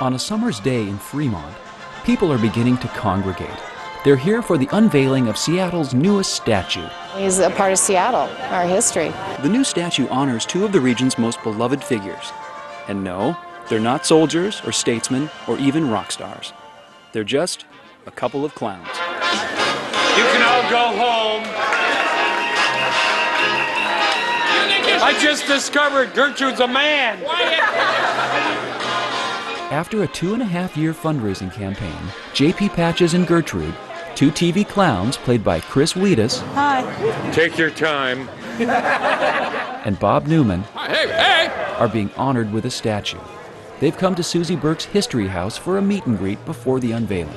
On a summer's day in Fremont, people are beginning to congregate. They're here for the unveiling of Seattle's newest statue. He's a part of Seattle, our history. The new statue honors two of the region's most beloved figures. And no, they're not soldiers or statesmen or even rock stars. They're just a couple of clowns. You can all go home. I just discovered Gertrude's a man. After a 2.5-year fundraising campaign, J.P. Patches and Gertrude, two TV clowns played by Chris Wedes, Hi. Take your time. and Bob Newman, Hey! are being honored with a statue. They've come to Susie Burke's History House for a meet and greet before the unveiling.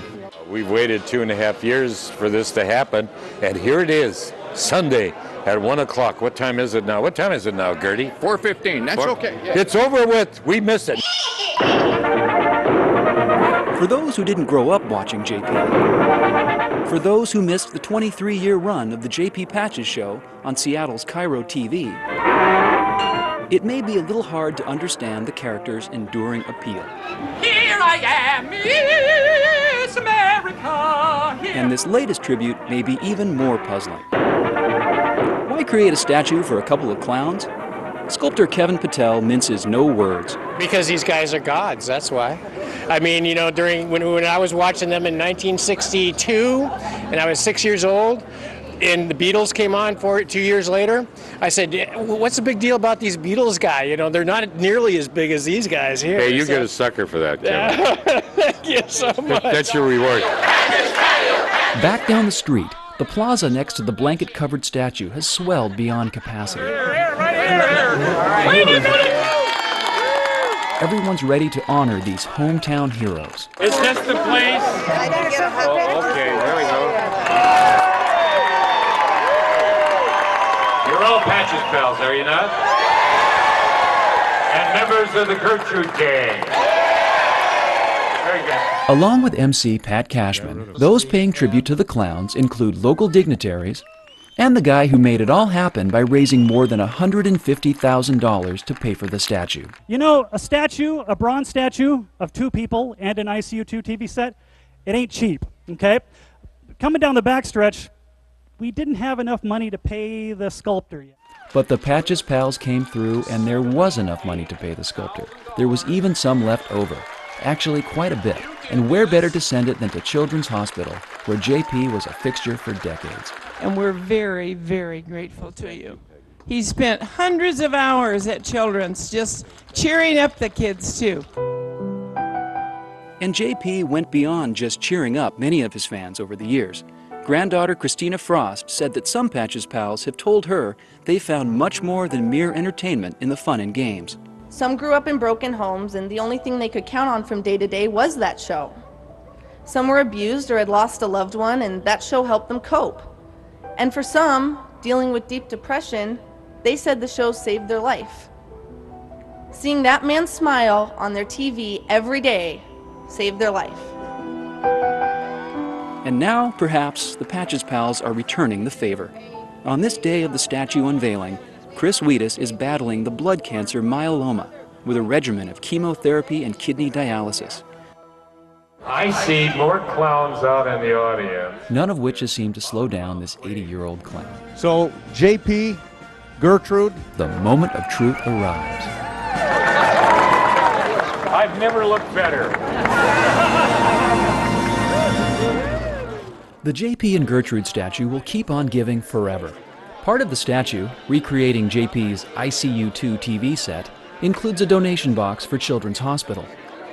We've waited 2.5 years for this to happen, and here it is, Sunday at 1 o'clock. What time is it now? What time is it now, Gertie? 4:15. That's okay. Yeah. It's over with. We missed it. For those who didn't grow up watching JP, for those who missed the 23-year run of the JP Patches Show on Seattle's Cairo TV, it may be a little hard to understand the character's enduring appeal. Here I am, Miss America. And this latest tribute may be even more puzzling. Why create a statue for a couple of clowns? Sculptor Kevin Patel minces no words. Because these guys are gods, that's why. I mean, you know, when I was watching them in 1962, and I was 6 years old, and the Beatles came on 2 years later, I said, what's the big deal about these Beatles guys? You know, they're not nearly as big as these guys here. Hey, you get a sucker for that, Kevin. Thank you so much. That's your reward. Back down the street, the plaza next to the blanket-covered statue has swelled beyond capacity. Everyone's ready to honor these hometown heroes. Is this the place? Oh, okay, there we go. You're all Patches pals, are you not? And members of the Gertrude gang. Very good. Along with MC Pat Cashman, those paying tribute to the clowns include local dignitaries and the guy who made it all happen by raising more than $150,000 to pay for the statue. You know, a statue, a bronze statue of two people and an ICU2 TV set, it ain't cheap, okay? Coming down the backstretch, we didn't have enough money to pay the sculptor yet. But the Patches pals came through and there was enough money to pay the sculptor. There was even some left over. Actually, quite a bit. And where better to send it than to Children's Hospital, where JP was a fixture for decades. And we're very, very grateful to you. He spent hundreds of hours at Children's just cheering up the kids, too. And JP went beyond just cheering up many of his fans over the years. Granddaughter Christina Frost said that some Patches pals have told her they found much more than mere entertainment in the fun and games. Some grew up in broken homes, and the only thing they could count on from day to day was that show. Some were abused or had lost a loved one, and that show helped them cope. And for some, dealing with deep depression, they said the show saved their life. Seeing that man smile on their TV every day saved their life. And now, perhaps, the Patches pals are returning the favor. On this day of the statue unveiling, Chris Wedes is battling the blood cancer myeloma with a regimen of chemotherapy and kidney dialysis. I see more clowns out in the audience. None of which has seemed to slow down this 80-year-old clown. So, JP, Gertrude. The moment of truth arrives. I've never looked better. The JP and Gertrude statue will keep on giving forever. Part of the statue, recreating JP's ICU2 TV set, includes a donation box for Children's Hospital.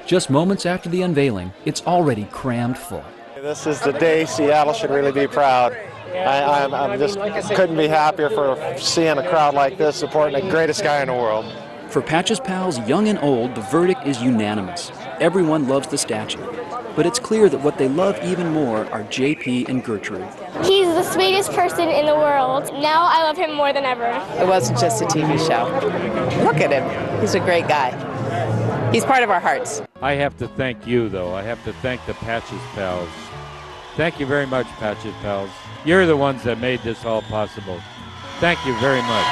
Just moments after the unveiling, it's already crammed full. This is the day Seattle should really be proud. I just couldn't be happier for seeing a crowd like this supporting the greatest guy in the world. For Patches pals young and old, the verdict is unanimous. Everyone loves the statue. But it's clear that what they love even more are JP and Gertrude. He's the sweetest person in the world. Now I love him more than ever. It wasn't just a TV show. Look at him. He's a great guy. He's part of our hearts. I have to thank you, though. I have to thank the Patches pals. Thank you very much, Patches pals. You're the ones that made this all possible. Thank you very much.